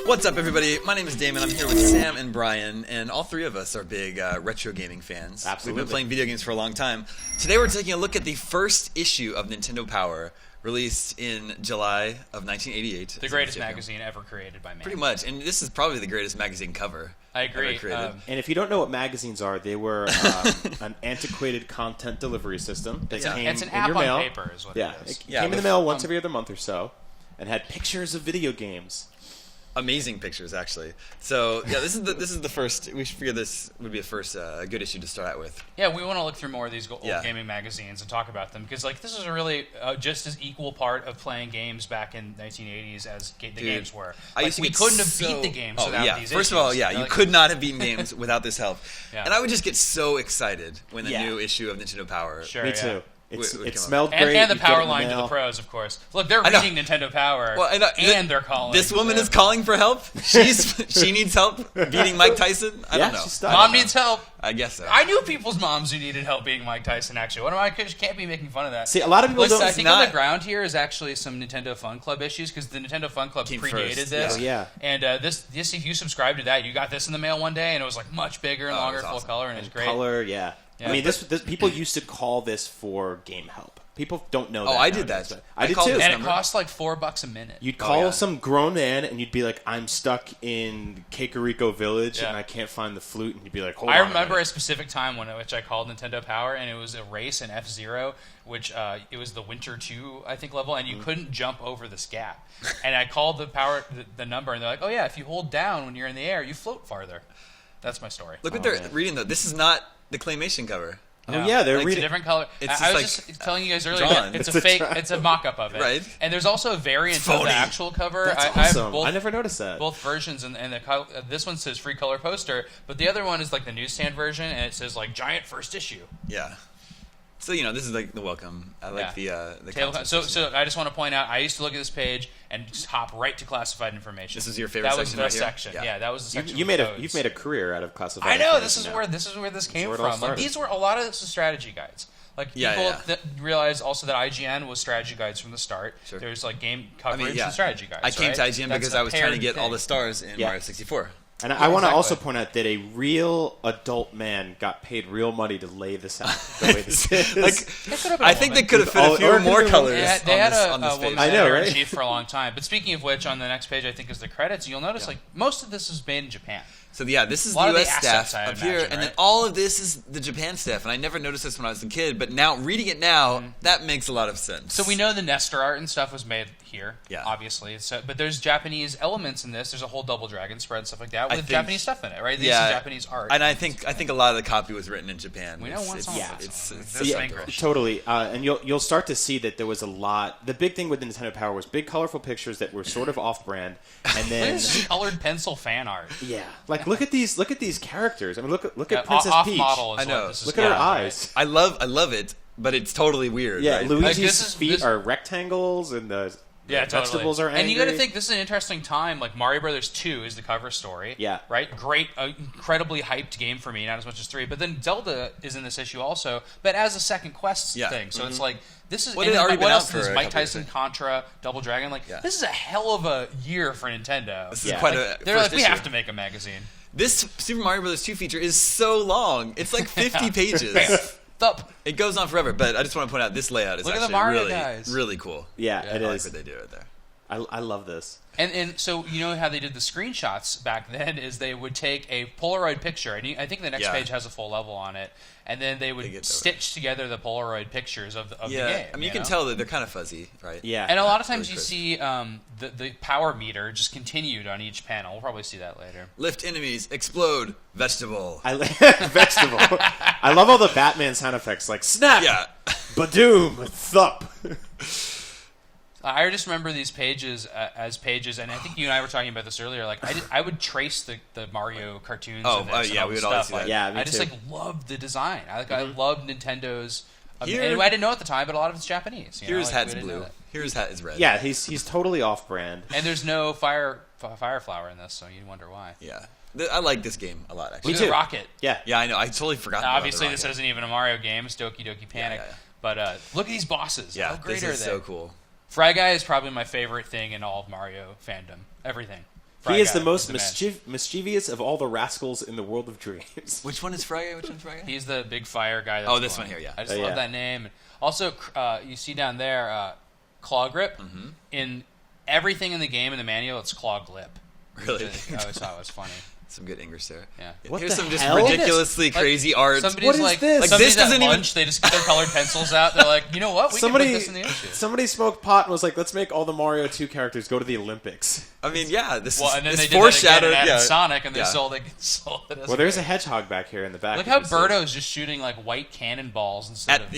What's up, everybody? My name is Damon. I'm here with Sam and Brian, and all three of us are big retro gaming fans. Absolutely. We've been playing video games for a long time. Today we're taking a look at the first issue of Nintendo Power, released in July of 1988. The greatest magazine ever created by man. Pretty much, and this is probably the greatest magazine cover. I agree. And if you don't know what magazines are, they were an antiquated content delivery system that came it's an in app your on mail. paper is what it is. It came in the mail once every other month or so, and had pictures of video games. Amazing pictures, actually. So yeah, this is the first. We should figure this would be the first good issue to start out with. Yeah, we want to look through more of these old gaming magazines and talk about them because this is a really just as equal part of playing games back in 1980s as the games were. We couldn't have beat the games without these issues. First of all, you could not have beaten games without this help. Yeah. And I would just get so excited when the new issue of Nintendo Power. Sure, Me too. It It smelled great. And the power line to the pros, of course. Look, they're reading Nintendo Power, and they're calling. This woman is calling for help. She needs help beating Mike Tyson. I don't know. Mom needs help. I guess so. I knew people's moms who needed help beating Mike Tyson, actually. What am I? Can't be making fun of that. See, a lot of people don't. I think on the ground here is actually some Nintendo Fun Club issues, because the Nintendo Fun Club predated this. Yeah. And this, if you subscribe to that, you got this in the mail one day, and it was like much bigger and longer, full color, and it was great. Color, yeah. I mean, this people used to call this for game help. People don't know that. I did that. I did too. And it cost like $4 a minute. You'd call some grown man and you'd be like, I'm stuck in Kakariko Village and I can't find the flute. And you'd be like, hold on. I remember a specific time which I called Nintendo Power, and it was a race in F-Zero, which it was the Winter 2, I think, level, and you couldn't jump over this gap. And I called the number, and they're like, oh yeah, if you hold down when you're in the air, you float farther. That's my story. Look what they're reading, though. This is not the claymation cover. Oh yeah, they're reading a different color. I was just telling you guys earlier that it's a fake. It's a mock-up of it, right? And there's also a variant of the actual cover. That's awesome. I never noticed that. Both versions, and this one says free color poster, but the other one is like the newsstand version, and it says like giant first issue. Yeah. So this is like the welcome. I like the So I just want to point out, I used to look at this page and just hop right to classified information. This is your favorite section. That was the section. Yeah, that was the section. You've made a career out of classified. I know this is where this came from. Like, these were a lot of this is strategy guides. Like people that realize also that IGN was strategy guides from the start. Sure. There's like game coverage and strategy guides. I came to IGN because I was trying to get all the stars in Mario 64. And I want to also point out that a real adult man got paid real money to lay this out the way this is. I think they could have fit a few more colors they had on this page. I know, right? Chief for a long time. But speaking of which, on the next page, I think is the credits. You'll notice like most of this is made in Japan. So this is the U.S. staff up here, and then all of this is the Japan staff. And I never noticed this when I was a kid, but now reading it now, that makes a lot of sense. So we know the Nestor art and stuff was made here, obviously. So, but there's Japanese elements in this. There's a whole Double Dragon spread and stuff like that with Japanese stuff in it, right? This is Japanese art. And I think a lot of the copy was written in Japan. We know one song. It's totally. And you'll start to see that there was a lot. The big thing with the Nintendo Power was big, colorful pictures that were sort of off-brand, and then colored pencil fan art. Yeah, like look at these characters. I mean, look at Princess Peach. I know. Look at her eyes. I love it, but it's totally weird. Yeah, right? Luigi's feet are rectangles, and the vegetables are angry. And you got to think this is an interesting time. Like Mario Brothers 2 is the cover story. Yeah. Right. Great, incredibly hyped game for me. Not as much as 3, but then Zelda is in this issue also, but as a second quest thing. So it's like this is. What else is Mike Tyson, Contra, Double Dragon? Like this is a hell of a year for Nintendo. This is quite a. They're like, we have to make a magazine. This Super Mario Bros. 2 feature is so long. It's like 50 pages. It goes on forever, but I just want to point out this layout is actually really cool. Yeah, it is. I like what they do right there. I love this. And so you know how they did the screenshots back then is they would take a Polaroid picture, and I think the next page has a full level on it, and then they would stitch together the Polaroid pictures of the game. I mean, you can tell that they're kind of fuzzy, right? Yeah. And a lot of times you see the power meter just continued on each panel. We'll probably see that later. Lift enemies, explode, vegetable. Vegetable. I love all the Batman sound effects, like snap, badoom, thump. I just remember these pages as pages, and I think you and I were talking about this earlier. Like, I would trace the Mario cartoons. We would always do that. Yeah, I just loved the design. I loved Nintendo's. And I didn't know at the time, but a lot of it's Japanese. Here's hat's blue. Here's hat is red. Yeah, he's totally off-brand. And there's no fire flower in this, so you wonder why. Yeah. I like this game a lot, actually. Me too. Rocket. Yeah, I know. I totally forgot. Obviously, this isn't even a Mario game. It's Doki Doki Panic. Yeah. But look at these bosses. Yeah, how great this are is they? so cool. Fry Guy is probably my favorite thing in all of Mario fandom. Everything. He is the most mischievous of all the rascals in the world of dreams. Which one is Fry Guy? Which one's Fry Guy? He's the big fire guy. That's this one here, yeah. I just love that name. Also, you see down there, Claw Grip. Mm-hmm. In everything in the game in the manual, it's Claw Grip. Really? I always thought it was funny. Some good English there. Yeah. Here's some just ridiculously crazy art. What is this? Like somebody's this doesn't at lunch, they just get their colored pencils out. They're like, you know what? We can put this in the issue. Somebody smoked pot and was like, let's make all the Mario 2 characters go to the Olympics. I mean, yeah, and then they did foreshadowed. That again and Sonic, and they sold it as well, there's a hedgehog back here in the back. Look how Birdo's just shooting like white cannonballs instead at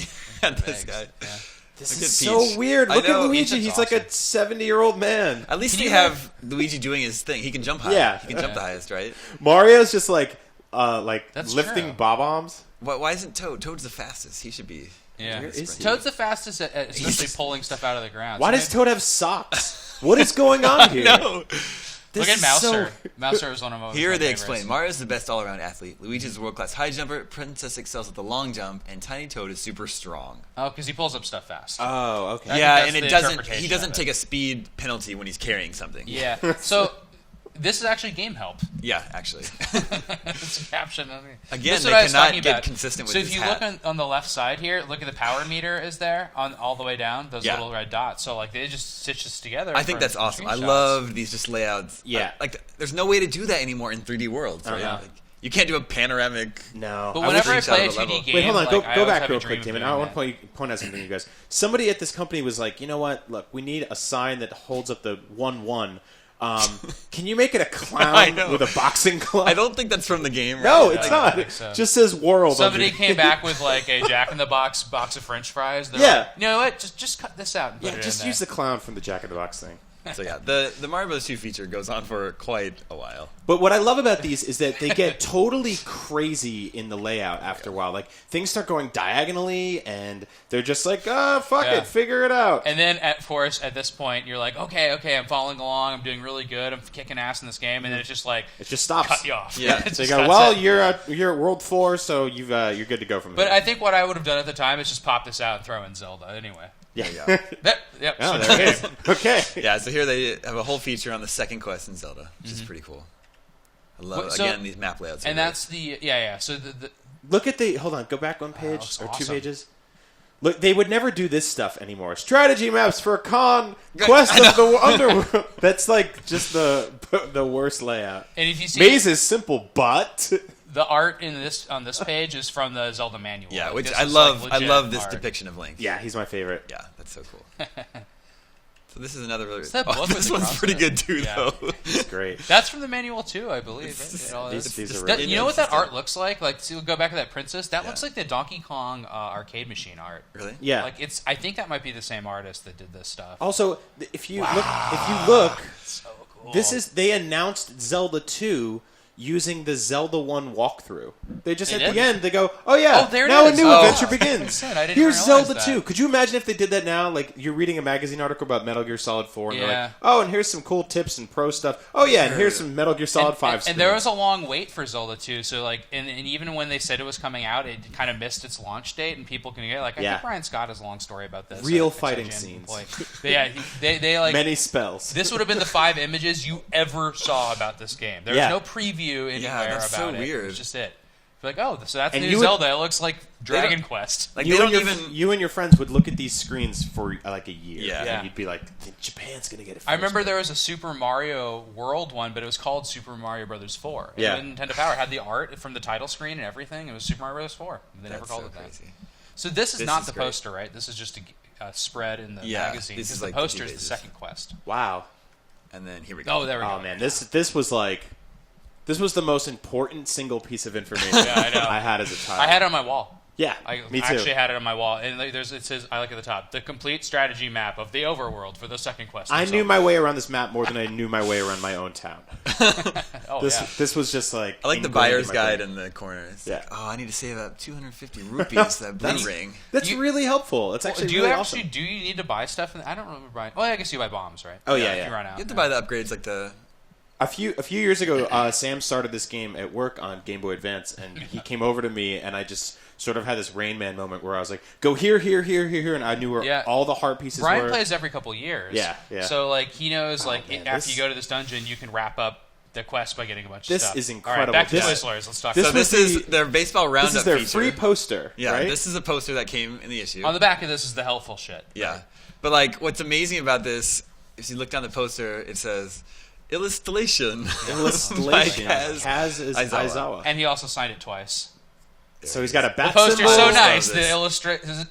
this guy. Yeah. This is so weird. Look at Luigi. He's like a 70-year-old man. At least they have Luigi doing his thing. He can jump high. Yeah. He can jump the highest, right? Mario's just like lifting true. bob-ombs. Why isn't Toad? Toad's the fastest. He should be. Yeah. Toad's the fastest at especially pulling stuff out of the ground. Why does Toad have socks? What is going on here? No. Look at Mouser. Mouser is one of my Here they favorites. explain. Mario's the best all-around athlete. Luigi's a world-class high jumper. Princess excels at the long jump. And Tiny Toad is super strong. Oh, because he pulls up stuff fast. Oh, okay. Yeah, and he doesn't take a speed penalty when he's carrying something. Yeah. So this is actually game help. Yeah, actually. It's a caption. Again, they cannot get consistent with so this if you hat. look on the left side here, look at the power meter is there on all the way down. Those little red dots. So like they just stitch this together. I think that's awesome. I love these just layouts. Yeah. There's no way to do that anymore in 3D worlds. Right? Like, you can't do a panoramic. No. But whenever I play a 2D game, wait, hold on. Like, go back real quick, Damon. I want to point out something to you guys. Somebody at this company was like, you know what? Look, we need a sign that holds up the 1-1. Can you make it a clown with a boxing glove? I don't think that's from the game. Right? No, it's not. So. Just says world. Somebody came back with like a Jack in the Box box of French fries. They're like, you know what? Just cut this out. And put it just in use there. the clown from the Jack in the Box thing. So yeah, the Mario Bros. 2 feature goes on for quite a while. But what I love about these is that they get totally crazy in the layout after a while. Like, things start going diagonally, and they're just like, fuck it, figure it out. And then, at this point, you're like, okay, I'm following along, I'm doing really good, I'm kicking ass in this game, and then it's just like... It just stops. Cut you off. Yeah. So you go, well, you're at World 4, so you're good to go from there. But I think what I would have done at the time is just pop this out and throw in Zelda anyway. Yeah. Yep. Oh, there it is. Okay. Yeah, so here they have a whole feature on the second quest in Zelda, which is pretty cool. I love, again, these map layouts. And that's the... Yeah. So the look at the... Hold on. Go back one page or awesome. 2 pages. Look, they would never do this stuff anymore. Strategy maps for Conquest of the Underworld. That's like just the worst layout. And if you see... Maze is simple, but... The art on this page is from the Zelda manual. Yeah, like, which this I is, love. like, I legit love this art. depiction of Link. Yeah, he's my favorite. Yeah, that's so cool. So this is another. What's that book with this the one's cross pretty in good it? too, though. It's great. That's from the manual too, I believe. Right? These are That, really you know what good. that art looks like? Like, see, go back to that princess. That looks like the Donkey Kong arcade machine art. Really? Yeah. Like I think that might be the same artist that did this stuff. Also, if you look, So cool. they announced Zelda 2 using the Zelda 1 walkthrough. They just They at did? the end they go, "Oh yeah, there it now is. a new Oh. adventure begins." I didn't Here's realize Zelda that. 2. Could you imagine if they did that now? Like you're reading a magazine article about Metal Gear Solid 4, and they're Yeah. like, "Oh, and here's some cool tips and pro stuff. Oh yeah, and here's some Metal Gear Solid 5." And there was a long wait for Zelda 2, so like, and even when they said it was coming out, it kind of missed its launch date, and people can get like, I think Brian Scott has a long story about this. Real at fighting IGN scenes. Employee. But yeah, they like many spells. This would have been the 5 images you ever saw about this game. There was no preview anywhere that's about so it. weird. It was just it. Like, oh, so that's And new you would- Zelda. It looks like Dragon Quest. Like you, they and don't your, even. you and your friends would look at these screens for like a year, Yeah. and you'd be like, "Japan's gonna get it." First. I remember there was a Super Mario World one, but it was called Super Mario Brothers 4. Yeah. And Nintendo Power had the art from the title screen and everything. It was Super Mario Bros. 4. They never That's called so it that. crazy. So this is This not is the great. poster, right? This is just a spread in the magazine. this is the like poster 50 is the pages. second quest. Wow. And then here we go. Oh, there we go. Oh man, this was like. This was the most important single piece of information Yeah, I know. I had as a child. I had it on my wall. Yeah, I me too. actually had it on my wall, and it says, I look at the top, the complete strategy map of the overworld for the second quest. I knew my way around this map more than I knew my way around my own town. This was just like I like the ingrained buyer's in my guide brain. in the corner. It's Yeah. like, oh, I need to save up 250 rupees for that blue ring. That's You- really helpful. It's actually do you really actually awesome. do you need to buy stuff? I don't remember buying. Oh, I guess you buy bombs, right? Oh, yeah, If yeah. you run out. You have to buy the upgrades like the A few years ago, Sam started this game at work on Game Boy Advance, and he came over to me, and I just sort of had this Rain Man moment where I was like, "Go here, here, here, here, here," and I knew where all the heart pieces Brian were. plays every couple of years. Yeah. So like he knows after you go to this dungeon, you can wrap up the quest by getting a bunch of stuff. This is incredible. All right, back to Toy Stories. Let's talk. So this is their baseball roundup. This is their feature. free poster. Yeah, right? this is a poster that came in the issue. On the back of this is the helpful shit. Yeah, right. But like, what's amazing about this, if you look down the poster, it says illustration. Illustration. Kaz is Aizawa. And he also signed it twice. So he's got a bat symbol. The poster's so nice. The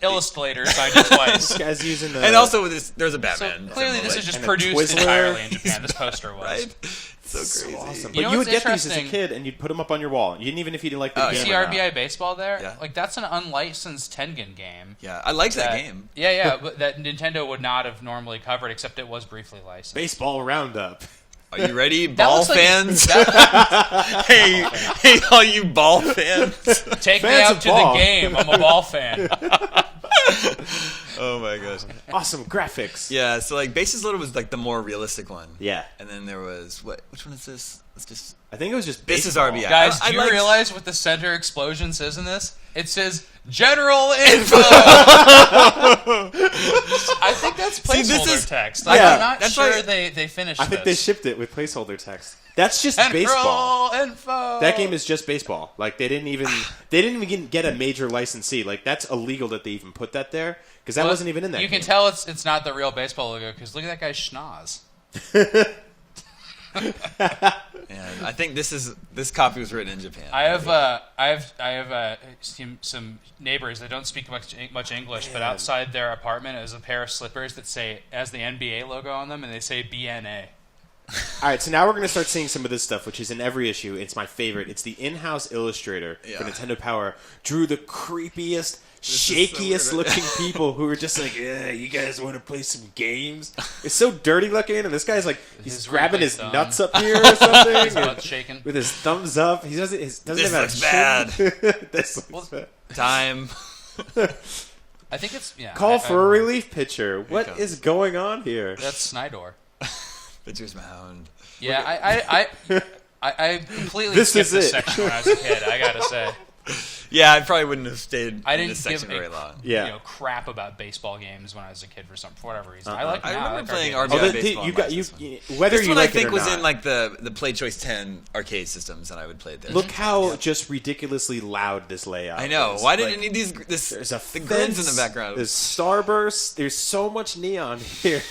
illustrator signed it twice. This guy's using the... And also, there's a Batman. So clearly this is just produced entirely in Japan. This poster was. Right? So crazy. Awesome. But you would get these as a kid, and you'd put them up on your wall. Even if you didn't like the game. You see RBI Baseball there? Yeah. Like, that's an unlicensed Tengen game. Yeah, I liked that game. Yeah, but that Nintendo would not have normally covered, except it was briefly licensed. Baseball Roundup. Are you ready, ball fans? hey, all you ball fans! Take me out to the game. I'm a ball fan. Oh my gosh! Awesome graphics. Yeah, so like Bases Loaded was like the more realistic one. Yeah. And then there was which one is this? Let's just. I think it was just This is baseball. RBI. Guys, do you realize what the center explosion says in this? It says General Info. I think that's placeholder text. I'm not sure they finished. I think they shipped it with placeholder text. That's just General baseball. Info. That game is just baseball. Like they didn't even get a major licensee. Like that's illegal that they even put that there because that wasn't even in that. You game. can tell it's not the real baseball logo because look at that guy's schnoz. Yeah, I think this copy was written in Japan. I have some neighbors that don't speak much English, but outside their apartment is a pair of slippers that has the NBA logo on them, and they say BNA. All right, so now we're going to start seeing some of this stuff, which is in every issue. It's my favorite. It's the in-house illustrator for Nintendo Power. Drew the creepiest, shakiest looking people who are just like, yeah, you guys want to play some games? It's so dirty looking, and this guy's like, he's grabbing his nuts up here or something. His butt shaking. With his thumbs up. He doesn't This have looks bad. This looks bad. Time. I think it's Call for a relief pitcher. What is going on here? That's Snydor. Pitcher's mound. Yeah, I completely skipped this section when I was a kid. I gotta say. Yeah, I probably wouldn't have stayed I in didn't this section give very long. crap about baseball games when I was a kid for whatever reason. I remember playing RBI RBI baseball. Whether this you one like I think it or was not. in like the Play Choice 10 arcade systems, and I would play it there. Look how just ridiculously loud this layout I know. is. Why did it need these? There's a the grids in the background. There's starbursts. There's so much neon here.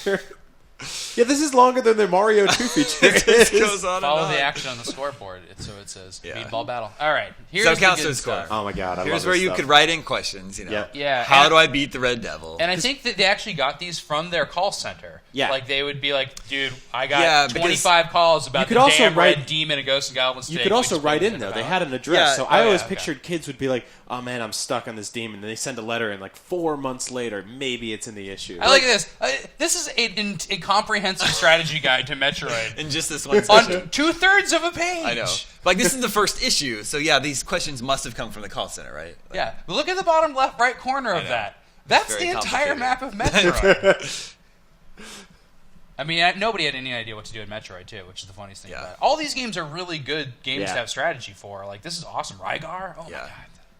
Yeah, this is longer than the Mario 2 feature. It goes on Follow and on. the action on the scoreboard. So it says Yeah. Meatball Battle. All right, here's So the counts good as score. stuff. Oh my god, I Here's love where this you stuff. could write in questions. Yeah. How do I beat the Red Devil? And I think that they actually got these from their call center. Yeah. Like they would be like, dude, I got 25 calls about could the also damn write- red demon and Ghost and Goblin You steak. could also Which write we in, didn't though. know They about. had an address. Yeah. So I always okay. pictured kids would be like, oh man, I'm stuck on this demon. And they send a letter, and like 4 months later, maybe it's in the issue. I like this. This is a comprehensive strategy guide to Metroid. In just this one section. On 2/3 of a page. I know. Like, this is the first issue, so yeah, these questions must have come from the call center, right? Like, Yeah. But look at the bottom left, right corner of know. that. That's Very the entire complicated. map of Metroid. I mean, nobody had any idea what to do in Metroid, too, which is the funniest thing Yeah. about it. All these games are really good games Yeah. to have strategy for. Like, this is awesome. Rygar? Oh, my Yeah. God.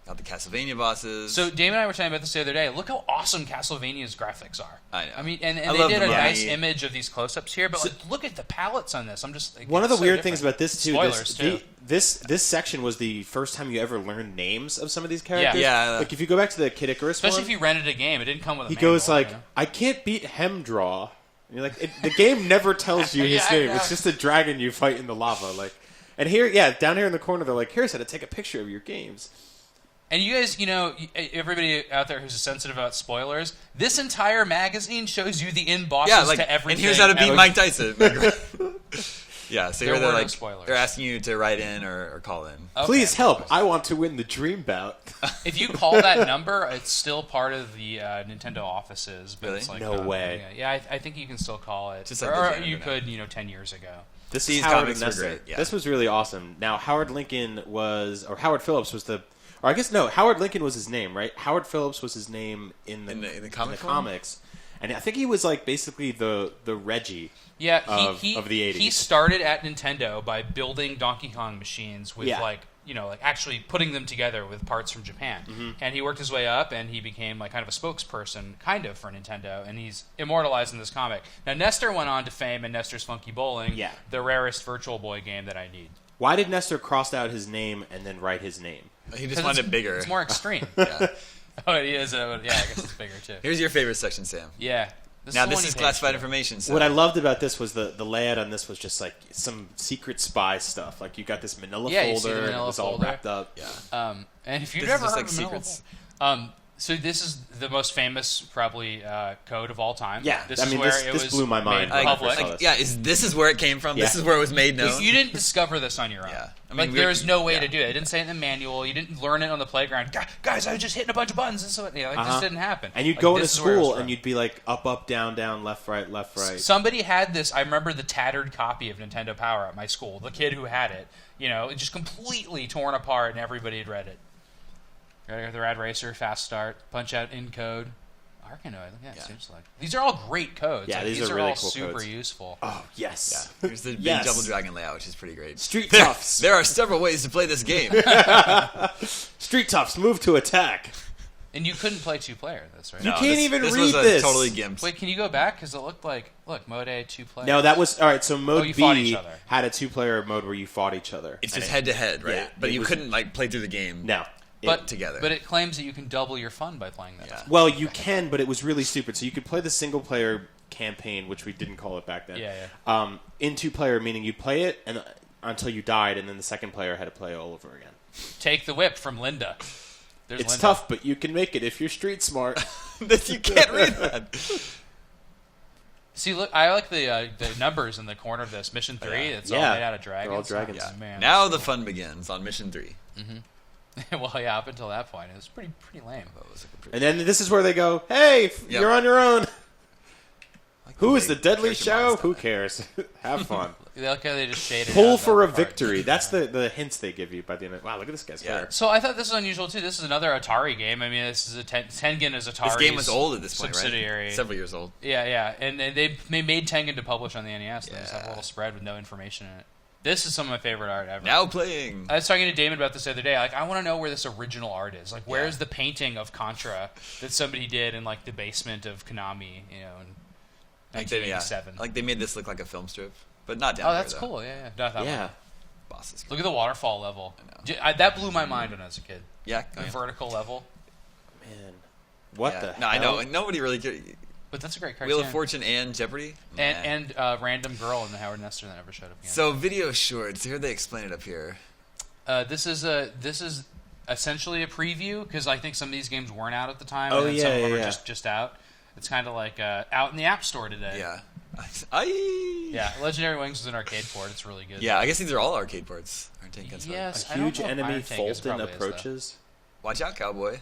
Got the Castlevania bosses. So, Dave and I were talking about this the other day. Look how awesome Castlevania's graphics are. I know. I mean, and I they love did the a money. nice image of these close-ups here, but like, look at the palettes on this. I'm just like, One of the it's so weird different. things about this, too, Spoilers, too. this section was the first time you ever learned names of some of these characters. Yeah. Like, if you go back to the Kid Icarus Especially one, if you rented a game. It didn't come with a he manual, goes like, you know? I can't beat Hemdraw. And you're like, the game never tells you his Yeah, name. yeah. It's just a dragon you fight in the lava. Like, and here, down here in the corner, they're like, here's how to take a picture of your games. And you guys, everybody out there who's sensitive about spoilers, this entire magazine shows you the in-bosses yeah, like, to everything. and here's how to beat ever. Mike Tyson. Yeah, so There here were they're no like, spoilers. they're asking you to write in or call in. Okay. Please help. I want to win the dream bout. If you call that number, it's still part of the Nintendo offices. But Really? It's like, No way. Yeah, I think you can still call it. Just like or the you Internet. could, 10 years ago. This These is Howard comics and were Nessa. great, yeah. This was really awesome. Now, Howard Lincoln was, or Howard Phillips was Howard Lincoln was his name, right? Howard Phillips was his name in the comic form? comics. and I think he was like basically the Reggie. Yeah, of the 80s. He started at Nintendo by building Donkey Kong machines with actually putting them together with parts from Japan. Mm-hmm. And he worked his way up, and he became like kind of a spokesperson, kind of, for Nintendo, and he's immortalized in this comic. Now, Nestor went on to fame in Nestor's Funky Bowling, the rarest Virtual Boy game that I need. Why did Nestor cross out his name and then write his name? He just wanted it bigger. It's more extreme. Oh, it is. I guess it's bigger, too. Here's your favorite section, Sam. Yeah. This is classified information. So. What I loved about this was the layout on this was just like some secret spy stuff. Like you got this manila folder and it was all wrapped up. Yeah. And if you've never heard of secrets, so this is the most famous probably code of all time. Yeah, this blew my mind. This is where it came from. Yeah. This is where it was made known. You didn't discover this on your own. Yeah. There was no way to do it. It didn't say it in the manual. You didn't learn it on the playground. Guys, I was just hitting a bunch of buttons. This didn't happen. And you'd go into school and you'd be like up, down, left, right. Somebody had this. I remember the tattered copy of Nintendo Power at my school. The kid who had it, it just completely torn apart, and everybody had read it. The Rad Racer, Fast Start, Punch Out in Code, Arkanoid. Yeah, seems like these are all great codes. Yeah, these are are really all cool super codes. Useful. Oh yes. Yeah. Here's the big Double Dragon layout, which is pretty great. Street Toughs. There are several ways to play this game. Street Toughs, move to attack. And you couldn't play 2-player. That's right. You can't even read was this. Totally gimped. Wait, can you go back? Because it looked like Mode A 2-player. No, that was all right. So Mode B had a 2-player mode where you fought each other. It's just head to head, right? Yeah, but you couldn't play through the game. No. Together. But it claims that you can double your fun by playing that. Yeah. Well, you can, but it was really stupid. So you could play the single-player campaign, which we didn't call it back then. In 2-player, meaning you play it until you died, and then the second player had to play all over again. Take the whip from Linda. It's Linda. Tough, but you can make it if you're street smart. You can't read that. See, look, I like the numbers in the corner of this. Mission 3, it's all made out of dragons. They're all dragons. Yeah. Man, now the fun begins on Mission 3. Mm-hmm. Well, yeah, up until that point, it was pretty lame. And then this is where they go, hey, you're on your own. Who is the deadly shadow? Who cares? Have fun. Look how they just shaded Pull for a victory. That's the hints they give you by the end of it. Wow, look at this guy's hair. So I thought this was unusual, too. This is another Atari game. I mean, this is Tengen is Atari's This game was old at this point, subsidiary. Right? Several years old. Yeah. And they made Tengen to publish on the NES. They just have a little spread with no information in it. This is some of my favorite art ever. Now playing. I was talking to Damon about this the other day. I want to know where this original art is. Where is the painting of Contra that somebody did in the basement of Konami? In 1987. They made this look like a film strip, but not down. Oh, that's cool. Yeah. Bosses. Look at the waterfall level. That blew my mind when I was a kid. Yeah. The vertical level. Man, what the hell? No, I know. Nobody really cared. But that's a great cartoon. Wheel of Fortune and Jeopardy. And Random Girl in the Howard Nestor that never showed up again. So video shorts. Here they explain it up here. This is essentially a preview because I think some of these games weren't out at the time. Oh, and some of them are just out. It's kind of like out in the App Store today. Yeah. Yeah, Legendary Wings is an arcade port. It's really good. Yeah, I guess these are all arcade ports. Yes, a huge enemy Fulton approaches. Watch out, cowboy.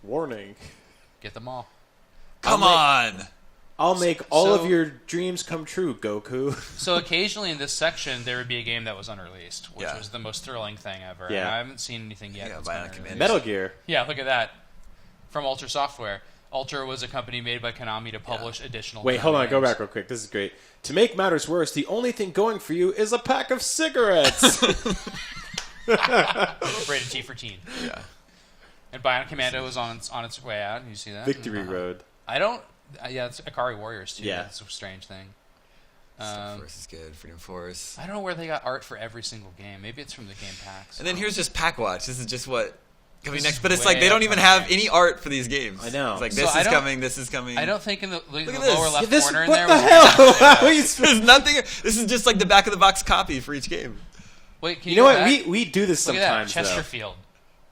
Warning. Get them all. Come on! I'll make all of your dreams come true, Goku. So occasionally in this section, there would be a game that was unreleased, which was the most thrilling thing ever. Yeah. And I haven't seen anything yet. Metal Gear. Yeah, look at that. From Ultra Software. Ultra was a company made by Konami to publish additional Wait, hold on. Games. Go back real quick. This is great. To make matters worse, the only thing going for you is a pack of cigarettes. Rated T for teen. Yeah. And Bionic Commando was on its way out. You see that? Victory Road. I don't... it's Akari Warriors, too. Yeah. That's a strange thing. Force is good. Freedom Force. I don't know where they got art for every single game. Maybe it's from the game packs. And then here's just Pack Watch. This is just what... coming next, but it's they don't even have any art for these games. I know. It's this is coming, this is coming. I don't think in the lower left this, corner in what there... What the hell? There's nothing... This is just the back of the box copy for each game. Wait, can you know what? We do this Look sometimes, at that, Chesterfield.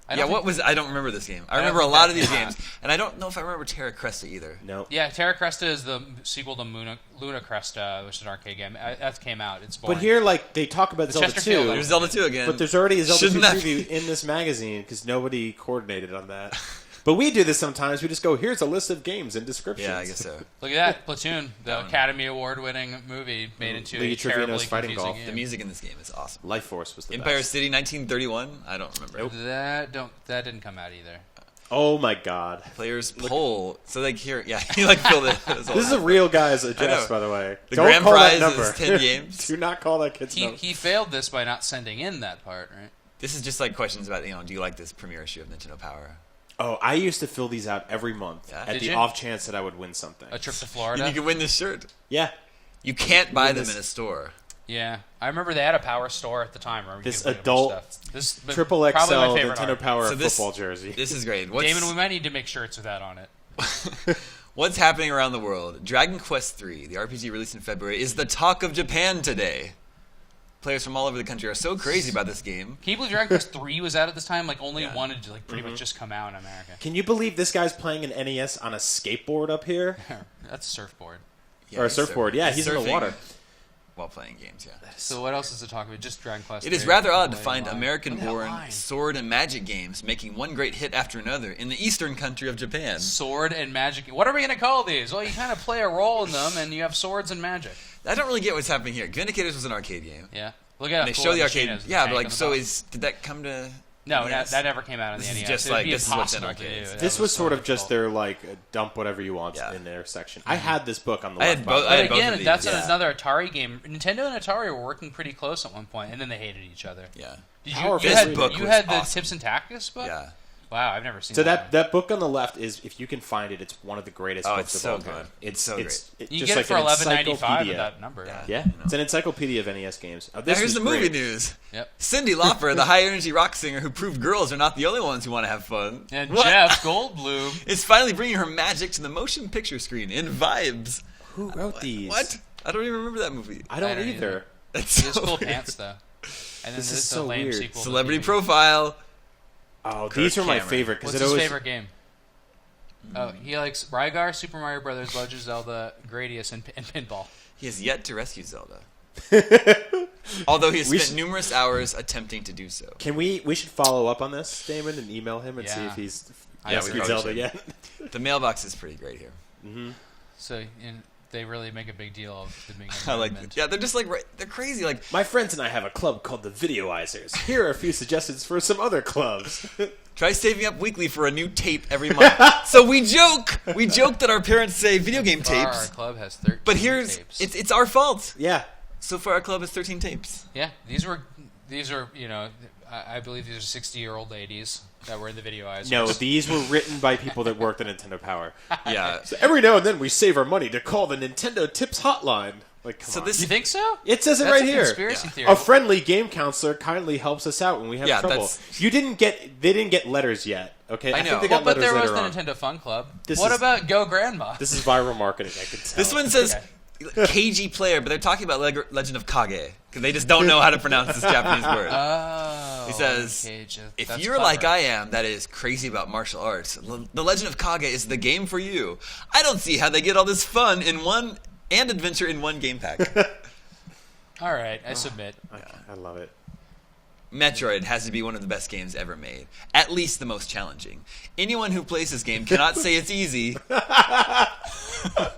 I don't remember this game. I remember a lot of these games, and I don't know if I remember Terra Cresta either. No. Yeah, Terra Cresta is the sequel to Luna Cresta, which is an arcade game. That came out. It's boring. But here, they talk about Zelda 2. There's Zelda 2 again. But there's already a Zelda 2 preview in this magazine because nobody coordinated on that. But we do this sometimes. We just go, here's a list of games and descriptions. Yeah, I guess so. Look at that. Platoon, the Academy Award-winning movie made into a terribly confusing game. The music in this game is awesome. Life Force was the Empire best. City, 1931. I don't remember. Nope. That didn't come out either. Oh my god. Players poll. So like here, yeah, he like filled it. This is a real guy's address, by the way. The Don't grand call prize that number. is 10 games. Do not call that kid's number. He failed this by not sending in that part, right? This is just like questions about, do you like this premiere issue of Nintendo Power? Oh, I used to fill these out every month Yeah? at Did the you? off chance that I would win something. A trip to And Florida. you can win this shirt. Yeah. You can't buy them this- in a store. Yeah, I remember they had a Power store at the time. Where we This could get adult stuff. This Triple XL probably my favorite Nintendo art. Power So this- football jersey. This is great. Damon, we might need to make shirts with that on it. What's happening around the world? Dragon Quest III, the RPG released in February, is the talk of Japan today. Players from all over the country are so crazy about this game. Can you believe Dragon Quest 3 was out at this time? Like, only Yeah. one had like pretty much just come out in America. Can you believe this guy's playing an NES on a skateboard up here? That's a surfboard. Yeah, Or a he's surfboard. Yeah, he's in the surfing water. while playing games, yeah. So what else is to talk about? Just Dragon Quest. It is 3. rather odd to Play find online. American-born Look at that line. sword and magic games making one great hit after another in the eastern country of Japan. Sword and magic. What are we going to call these? Well, you kind of play a role in them, and you have swords and magic. I don't really get what's happening here. Vindicators was an arcade game. Yeah. Look at how They cool show the that arcade. machine is, Yeah, tank but like, on the so top. did that come to? No, NES? that never came out on the This is NES. just It would like- be this is what's in impossible to arcades. do. This That was so sort of just difficult. their like dump whatever you want Yeah. in their section. I had this book on the I left. had by both- the I way. had But both again, of these. that's Yeah. another Atari game. Nintendo and Atari were working pretty close at one point, and then they hated each other. Yeah. Did Power you? Fist You had, book you was had the awesome. Tips and Tactics book. Yeah. Wow, I've never seen So that. that book on the left is, if you can find it, it's one of the greatest Oh, books it's of all so time. good. It's so it's You just get like it for an $11.95 encyclopedia. with that number. Yeah. Yeah, it's an encyclopedia of NES games. Now here's the movie news. Yep. Cyndi Lauper, the high-energy rock singer who proved girls are not the only ones who want to have fun, And What? Jeff Goldblum. is finally bringing her magic to the motion picture screen in Vibes. Who wrote these? What? I don't even remember that movie. I don't I don't either. either. That's He has so cool weird. pants though. And then This this is is so a lame weird. sequel. to Celebrity TV. profile. Oh, Kirk these are my Cameron. favorite because What's it his always. favorite game? Oh, he likes Rygar, Super Mario Brothers, Legend of Zelda, Gradius, and pinball. He has yet to rescue Zelda. Although he has We spent should- numerous hours attempting to do so. Can we should follow up on this, Damon, and email him and see Yeah. if he's Yeah, we rescued probably Zelda should. yet. The mailbox is pretty great here. So they really make a big deal of it being I like movement. it. Yeah, they're just like, they're crazy. Like, My friends and I have a club called the Videoizers. Here are a few suggestions for some other clubs. try saving up weekly for a new tape every month. So we joke that our parents say video game Far, Our tapes, club has 13 but here's tapes. it's our fault. Yeah. So far, our club has 13 tapes. Yeah, these are I believe these are 60-year-old ladies that were in the Videoizers. No, these were written by people that worked at Nintendo Power. Yeah. So every now and then we save our money to call the Nintendo Tips Hotline. Like, come So on. this You think so? It says it That's right a here. conspiracy Yeah. theory. A friendly game counselor kindly helps us out when we have Yeah, trouble. that's- They didn't get letters yet. Okay, I I know. think they Well, got but letters there was later the on. Nintendo Fun Club. This What is- about Go Grandma? This is viral marketing. I can tell. This one says KG player, but they're talking about Legend of Kage because they just don't know how to pronounce this Japanese word. Oh, He says, Cage. If That's you're clever. like I am, that is crazy about martial arts, The Legend of Kage is the game for you. I don't see how they get all this fun in one and adventure in one game pack. All right, I submit. I love it. Metroid has to be one of the best games ever made. At least the most challenging. Anyone who plays this game cannot say it's easy.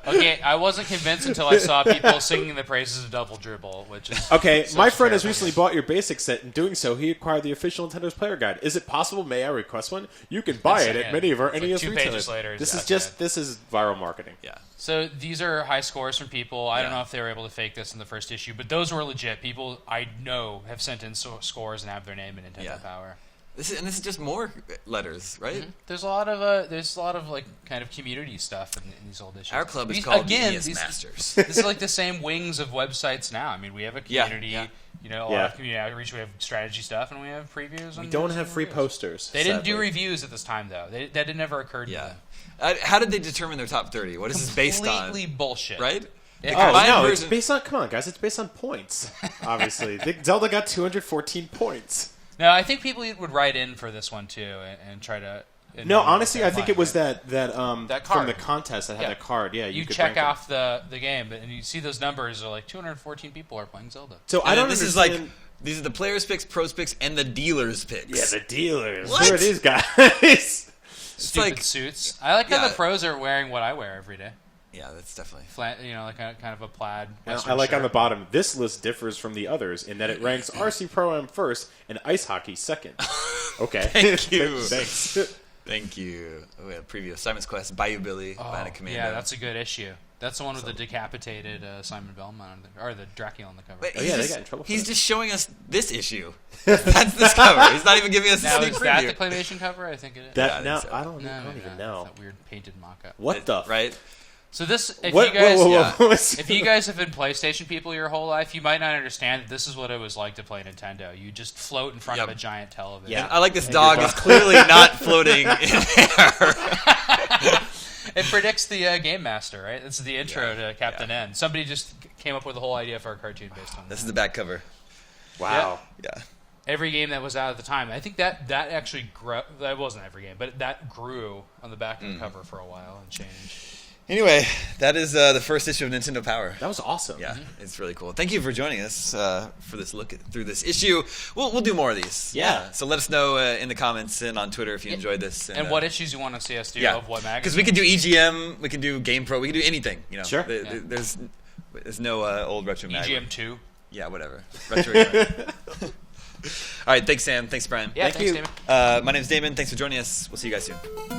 Okay, I wasn't convinced until I saw people singing the praises of Double Dribble, which is Okay, such my a friend has terrible recently game. bought your basic set. In doing so, he acquired the official Nintendo's player guide. Is it possible? May I request one? You can buy it at Yeah. many of our It's like NES 2 retailers. pages later, This it's is out just this is viral marketing. Yeah. So these are high scores from people. I don't Yeah. know if they were able to fake this in the first issue, but those were legit. People I know have sent in scores and have their name in Nintendo Yeah. Power. This is just more letters, right? There's a lot of like kind of community stuff in these old issues. Our club is These- called again, NES these- Masters. This is like the same wings of websites now. I mean, we have a Yeah, community, yeah. a lot Yeah. of community outreach. We have strategy stuff, and we have previews. We and don't news have and free reviews. posters. They didn't do sadly. reviews at this time, though. That had never occurred to Yeah. them. How did they determine their top 30? What is this based on? Completely bullshit. Right? Yeah. The Oh combined no! It's version- based on. Come on, guys! It's based on points. Obviously, Zelda got 214 points. No, I think people would write in for this one too and try to. and No, then honestly, I find think it was it. that That from card. the contest that had Yeah. that card. Yeah, You could check rank them. off the game, and you see those numbers are like 214 people are playing Zelda. So And I then don't this understand. is like these are the players' picks, pros' picks, and the dealers' picks. yeah, the dealers. What? Who are these guys? Stupid like- suits. I like how yeah. the pros are wearing what I wear every day. Yeah, that's definitely. Like a kind of a plaid. I Western like on shirt. the bottom. This list differs from the others in that it ranks RC Pro Am first and ice hockey second. Okay, Thank you. Thanks. Thank you. We have preview of Simon's Quest, Bayou Billy, Bionic Commando. Yeah, that's a good issue. That's the one with the decapitated Simon Belmont, or the Dracula on the cover. Wait, they got in trouble. He's just showing us this issue. That's this cover. He's not even giving us a sneak is preview. that the claymation cover? I think it is. I don't even know. That weird painted mock-up. What the? Right? So this, if if you guys have been PlayStation people your whole life, you might not understand that this is what it was like to play Nintendo. You just float in front of a giant television. Yeah, I like this dog is clearly not floating in air. It predicts the Game Master, right? It's the intro to Captain N. Somebody just came up with a whole idea for a cartoon based on This is the back cover. Wow. Yeah. Every game that was out at the time. I think that actually grew. That wasn't every game, but that grew on the back of the cover for a while and changed. Anyway, that is the first issue of Nintendo Power. That was awesome. Yeah, it's really cool. Thank you for joining us for this look through this issue. We'll do more of these. Yeah. So let us know in the comments and on Twitter if you enjoyed this. And what issues you want to see us do of what magazine. Because we can do EGM, we can do GamePro, we can do anything. You know, Sure. There's no old retro mag. EGM 2. Yeah, whatever. Retro. All right, thanks Sam. Thanks Brian. Yeah, Thank you. Damon. My name's Damon. Thanks for joining us. We'll see you guys soon.